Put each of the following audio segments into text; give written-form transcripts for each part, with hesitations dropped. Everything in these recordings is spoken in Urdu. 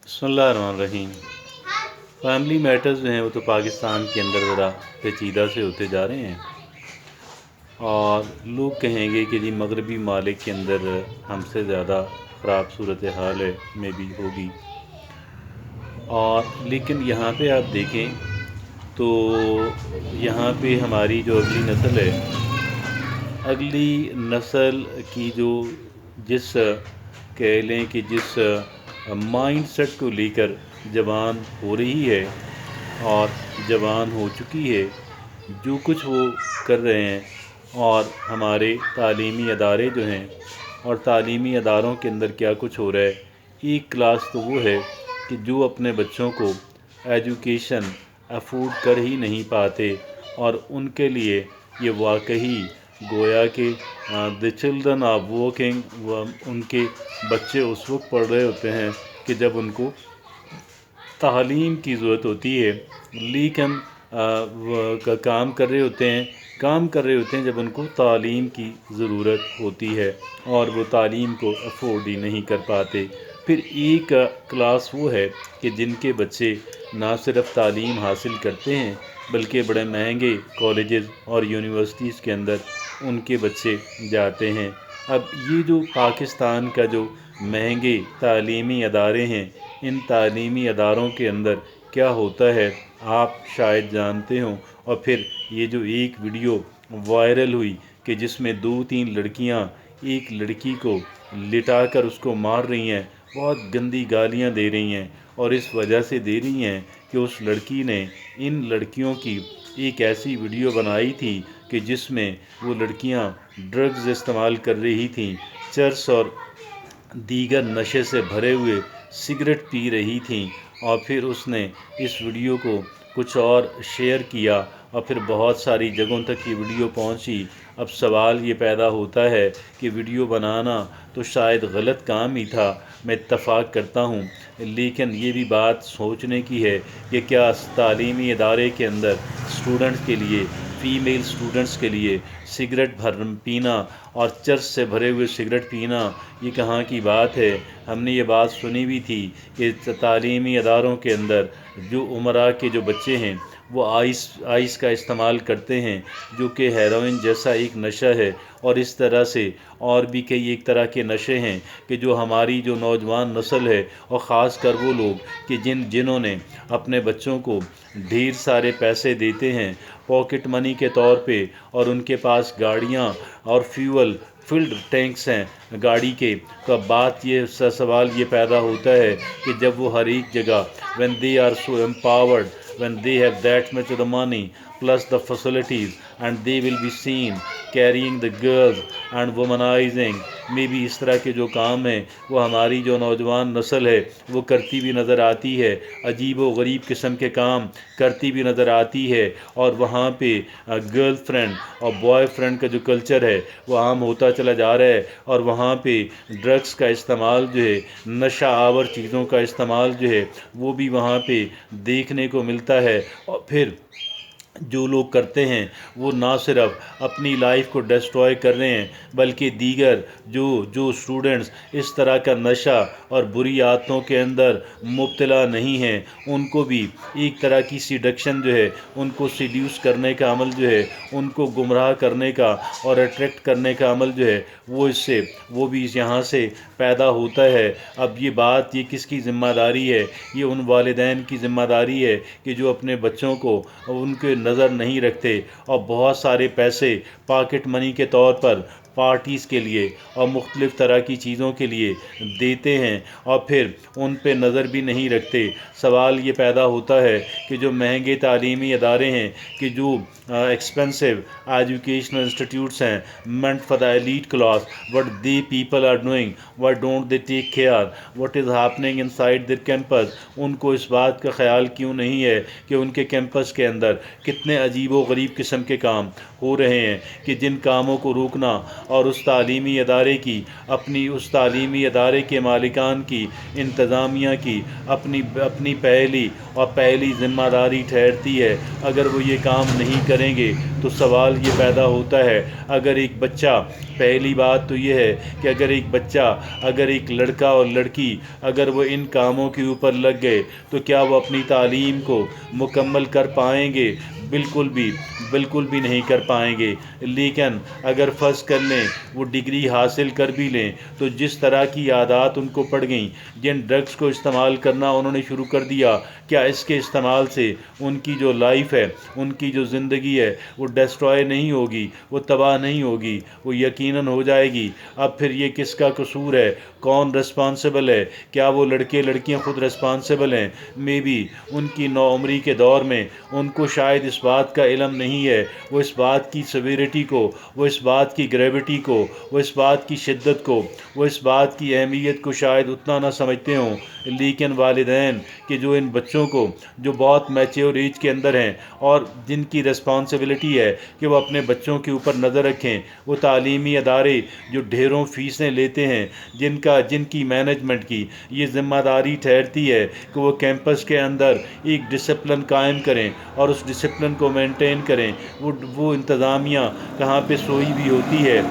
بسم اللہ الرحمن الرحیم۔ فیملی میٹرز جو ہیں وہ تو پاکستان کے اندر ذرا پیچیدہ سے ہوتے جا رہے ہیں، اور لوگ کہیں گے کہ جی مغربی ممالک کے اندر ہم سے زیادہ خراب صورتحال ہے میں بھی ہوگی، اور لیکن یہاں پہ آپ دیکھیں تو یہاں پہ ہماری جو اگلی نسل ہے، اگلی نسل کی جو جس کہہ لیں کہ جس مائنڈ سیٹ کو لے کر جوان ہو رہی ہے اور جوان ہو چکی ہے، جو کچھ وہ کر رہے ہیں، اور ہمارے تعلیمی ادارے جو ہیں اور تعلیمی اداروں کے اندر کیا کچھ ہو رہا ہے۔ ایک کلاس تو وہ ہے کہ جو اپنے بچوں کو ایجوکیشن افورڈ کر ہی نہیں پاتے، اور ان کے لیے یہ واقعی گویا کہ دی چلڈرن آر ورکنگ، ان کے بچے اس وقت پڑھ رہے ہوتے ہیں کہ جب ان کو تعلیم کی ضرورت ہوتی ہے، لیکن کام کر رہے ہوتے ہیں جب ان کو تعلیم کی ضرورت ہوتی ہے، اور وہ تعلیم کو افورڈ ہی نہیں کر پاتے۔ پھر ایک کلاس وہ ہے کہ جن کے بچے نہ صرف تعلیم حاصل کرتے ہیں بلکہ بڑے مہنگے کالجز اور یونیورسٹیز کے اندر ان کے بچے جاتے ہیں۔ اب یہ جو پاکستان کا جو مہنگے تعلیمی ادارے ہیں، ان تعلیمی اداروں کے اندر کیا ہوتا ہے آپ شاید جانتے ہوں۔ اور پھر یہ جو ایک ویڈیو وائرل ہوئی کہ جس میں 2-3 لڑکیاں ایک لڑکی کو لٹا کر اس کو مار رہی ہیں، بہت گندی گالیاں دے رہی ہیں، اور اس وجہ سے دے رہی ہیں کہ اس لڑکی نے ان لڑکیوں کی ایک ایسی ویڈیو بنائی تھی کہ جس میں وہ لڑکیاں ڈرگز استعمال کر رہی تھیں، چرس اور دیگر نشے سے بھرے ہوئے سگریٹ پی رہی تھیں، اور پھر اس نے اس ویڈیو کو کچھ اور شیئر کیا، اور پھر بہت ساری جگہوں تک یہ ویڈیو پہنچی۔ اب سوال یہ پیدا ہوتا ہے کہ ویڈیو بنانا تو شاید غلط کام ہی تھا، میں اتفاق کرتا ہوں، لیکن یہ بھی بات سوچنے کی ہے کہ کیا تعلیمی ادارے کے اندر اسٹوڈنٹس کے لیے، فیمیل اسٹوڈنٹس کے لیے سگریٹ پینا اور چرس سے بھرے ہوئے سگریٹ پینا یہ کہاں کی بات ہے؟ ہم نے یہ بات سنی بھی تھی کہ تعلیمی اداروں کے اندر جو عمرہ کے جو بچے ہیں وہ آئس کا استعمال کرتے ہیں، جو کہ ہیروئن جیسا ایک نشہ ہے، اور اس طرح سے اور بھی کئی ایک طرح کے نشے ہیں کہ جو ہماری جو نوجوان نسل ہے، اور خاص کر وہ لوگ کہ جنہوں نے اپنے بچوں کو ڈھیر سارے پیسے دیتے ہیں پاکٹ منی کے طور پہ، اور ان کے پاس گاڑیاں اور فیول فلڈ ٹینکس ہیں گاڑی کے، تو اب سوال یہ پیدا ہوتا ہے کہ جب وہ ہر ایک جگہ when they are so empowered, when they have that much of the money plus the facilities, and they will be seen carrying the girls and womanizing، میں بھی اس طرح کے جو کام ہیں وہ ہماری جو نوجوان نسل ہے وہ کرتی بھی نظر آتی ہے، عجیب و غریب قسم کے کام کرتی بھی نظر آتی ہے، اور وہاں پہ گرل فرینڈ اور بوائے فرینڈ کا جو کلچر ہے وہ عام ہوتا چلا جا رہا ہے، اور وہاں پہ ڈرگس کا استعمال جو ہے، نشہ آور چیزوں کا استعمال جو ہے وہ بھی وہاں پہ دیکھنے کو ملتا ہے۔ اور پھر جو لوگ کرتے ہیں وہ نہ صرف اپنی لائف کو ڈسٹروائے کر رہے ہیں بلکہ دیگر جو اسٹوڈنٹس اس طرح کا نشہ اور بری عادتوں کے اندر مبتلا نہیں ہیں، ان کو بھی ایک طرح کی سیڈکشن جو ہے، ان کو سیڈیوس کرنے کا عمل جو ہے، ان کو گمراہ کرنے کا اور اٹریکٹ کرنے کا عمل جو ہے وہ بھی یہاں سے پیدا ہوتا ہے۔ اب یہ کس کی ذمہ داری ہے؟ یہ ان والدین کی ذمہ داری ہے کہ جو اپنے بچوں کو ان کے نظر نہیں رکھتے، اور بہت سارے پیسے پاکٹ منی کے طور پر پارٹیز کے لیے اور مختلف طرح کی چیزوں کے لیے دیتے ہیں، اور پھر ان پہ نظر بھی نہیں رکھتے۔ سوال یہ پیدا ہوتا ہے کہ جو مہنگے تعلیمی ادارے ہیں، کہ جو ایکسپینسو ایجوکیشنل انسٹیٹیوٹس ہیں meant for the elite class, what they people are doing, why don't they take care what is happening inside their campus؟ ان کو اس بات کا خیال کیوں نہیں ہے کہ ان کے کیمپس کے اندر کتنے عجیب و غریب قسم کے کام ہو رہے ہیں، کہ جن کاموں کو روکنا اور اس تعلیمی ادارے کی اس تعلیمی ادارے کے مالکان کی انتظامیہ کی اپنی پہلی ذمہ داری ٹھہرتی ہے۔ اگر وہ یہ کام نہیں کریں گے تو سوال یہ پیدا ہوتا ہے، اگر ایک بچہ، پہلی بات تو یہ ہے کہ اگر ایک لڑکا اور لڑکی اگر وہ ان کاموں کے اوپر لگ گئے تو کیا وہ اپنی تعلیم کو مکمل کر پائیں گے؟ بالکل بھی نہیں کر پائیں گے۔ لیکن اگر فرض کر لیں وہ ڈگری حاصل کر بھی لیں تو جس طرح کی عادات ان کو پڑ گئیں، جن ڈرگس کو استعمال کرنا انہوں نے شروع کر دیا، کیا اس کے استعمال سے ان کی جو لائف ہے، ان کی جو زندگی ہے وہ ڈسٹروائے نہیں ہوگی، وہ تباہ نہیں ہوگی؟ وہ یقیناً ہو جائے گی۔ اب پھر یہ کس کا قصور ہے؟ کون رسپانسبل ہے؟ کیا وہ لڑکے لڑکیاں خود رسپانسبل ہیں؟ مے بی ان کی نوعمری کے دور میں ان کو شاید اس بات کا علم نہیں ہے، وہ اس بات کی سیویریٹی کو، وہ اس بات کی گریوٹی کو، وہ اس بات کی شدت کو، وہ اس بات کی اہمیت کو شاید اتنا نہ سمجھتے ہوں۔ لیکن والدین کہ جو ان بچوں کو، جو بہت میچیور ایج کے اندر ہیں اور جن کی رسپانسبلٹی ہے کہ وہ اپنے بچوں کے اوپر نظر رکھیں، وہ تعلیمی ادارے جو ڈھیروں فیسیں لیتے ہیں، جن کی مینجمنٹ کی یہ ذمہ داری ٹھہرتی ہے کہ وہ کیمپس کے اندر ایک ڈسپلن قائم کریں اور اس ڈسپلن کو مینٹین کریں، وہ انتظامیہ کہاں پہ سوئی بھی ہوتی ہے؟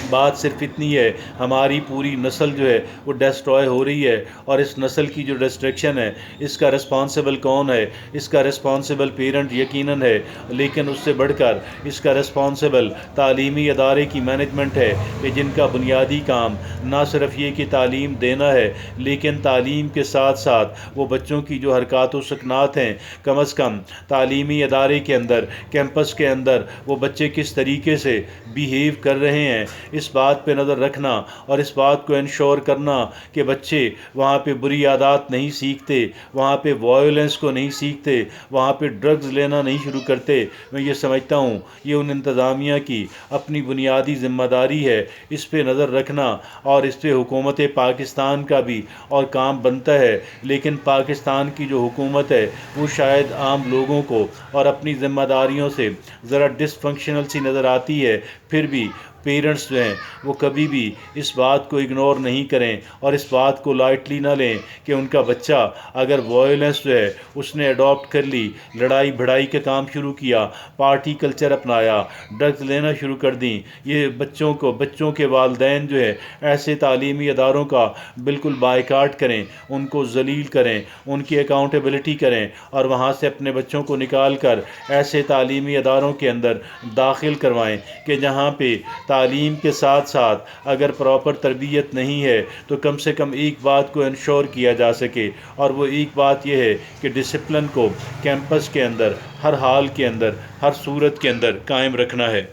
بات صرف اتنی ہے، ہماری پوری نسل جو ہے وہ ڈسٹروائے ہو رہی ہے، اور اس نسل کی جو ڈسٹرکشن ہے اس کا رسپانسبل کون ہے؟ اس کا رسپانسبل پیرنٹ یقیناً ہے، لیکن اس سے بڑھ کر اس کا رسپانسبل تعلیمی ادارے کی مینجمنٹ ہے کہ جن کا بنیادی کام نہ صرف یہ کہ تعلیم دینا ہے، لیکن تعلیم کے ساتھ ساتھ وہ بچوں کی جو حرکات و سکنات ہیں، کم از کم تعلیمی ادارے کے اندر، کیمپس کے اندر وہ بچے کس طریقے سے بیہیو کر رہے ہیں، اس بات پہ نظر رکھنا اور اس بات کو انشور کرنا کہ بچے وہاں پہ بری عادات نہیں سیکھتے، وہاں پہ وائلنس کو نہیں سیکھتے، وہاں پہ ڈرگز لینا نہیں شروع کرتے۔ میں یہ سمجھتا ہوں یہ ان انتظامیہ کی اپنی بنیادی ذمہ داری ہے، اس پہ نظر رکھنا، اور اس پہ حکومت پاکستان کا بھی اور کام بنتا ہے۔ لیکن پاکستان کی جو حکومت ہے وہ شاید عام لوگوں کو اور اپنی ذمہ داریوں سے ذرا ڈس فنکشنل سی نظر آتی ہے۔ پھر بھی پیرنٹس جو ہیں وہ کبھی بھی اس بات کو اگنور نہیں کریں اور اس بات کو لائٹلی نہ لیں کہ ان کا بچہ اگر وائلنس جو ہے اس نے اڈاپٹ کر لی، لڑائی بھڑائی کا کام شروع کیا، پارٹی کلچر اپنایا، ڈرگز لینا شروع کر دیں، یہ بچوں کے والدین جو ہے ایسے تعلیمی اداروں کا بالکل بائیکاٹ کریں، ان کو ذلیل کریں، ان کی اکاؤنٹیبلٹی کریں، اور وہاں سے اپنے بچوں کو نکال کر ایسے تعلیمی اداروں کے اندر داخل کروائیں کہ جہاں پہ تعلیم کے ساتھ ساتھ اگر پراپر تربیت نہیں ہے تو کم سے کم ایک بات کو انشور کیا جا سکے، اور وہ ایک بات یہ ہے کہ ڈسپلن کو کیمپس کے اندر ہر حال کے اندر، ہر صورت کے اندر قائم رکھنا ہے۔